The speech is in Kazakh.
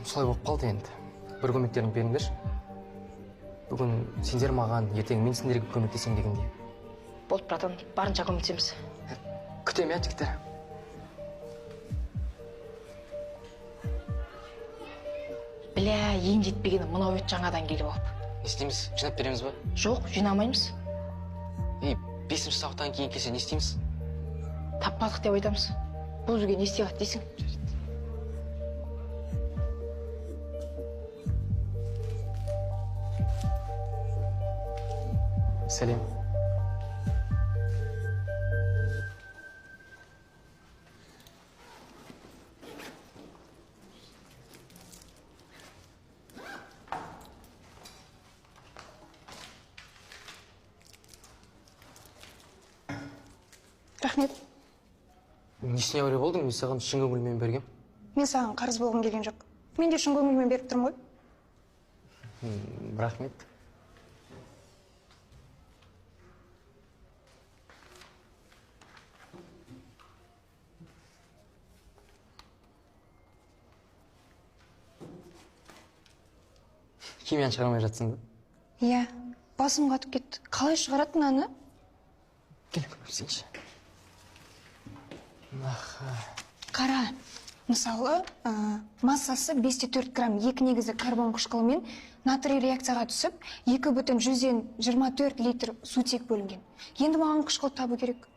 Солай болып қалды енді. Бір көмектеріңді беріңдерші. Бүгін сендер маған, ертең мен сендерге көмектесем дегендей. Болды, братан, барынша көмектесеміз. Күтем, я, жігіттер. Бля, ең жетпегені мынау ет жаңадан келіп алып. Не істейміз? Жинап береміз ба? Жоқ, жинамаймыз. 5-ші сабақтан кейін келсе не істейміз? Таппадық деп айтамыз. Бұл бізге не істей алады дейсің? Сәлем. Рахмет. Несіне әуре болдың? Мен саған шын көңілмен бергем. Мен саған қарыз болғым келген жоқ. Мен де шын көңілмен беріп тұрмын ғой. Рахмет. Химияны шығармай жатсың да? Иә, басым қатып кетті. Қалай шығаратын аны? Кел, көрсеңші. Қара, мысалы, массасы 5-4 грамм 2 негізі карбон қышқылымен натрий реакцияға түсіп, 2,124 литр сутек бөлінген. Енді маған қышқыл табу керек.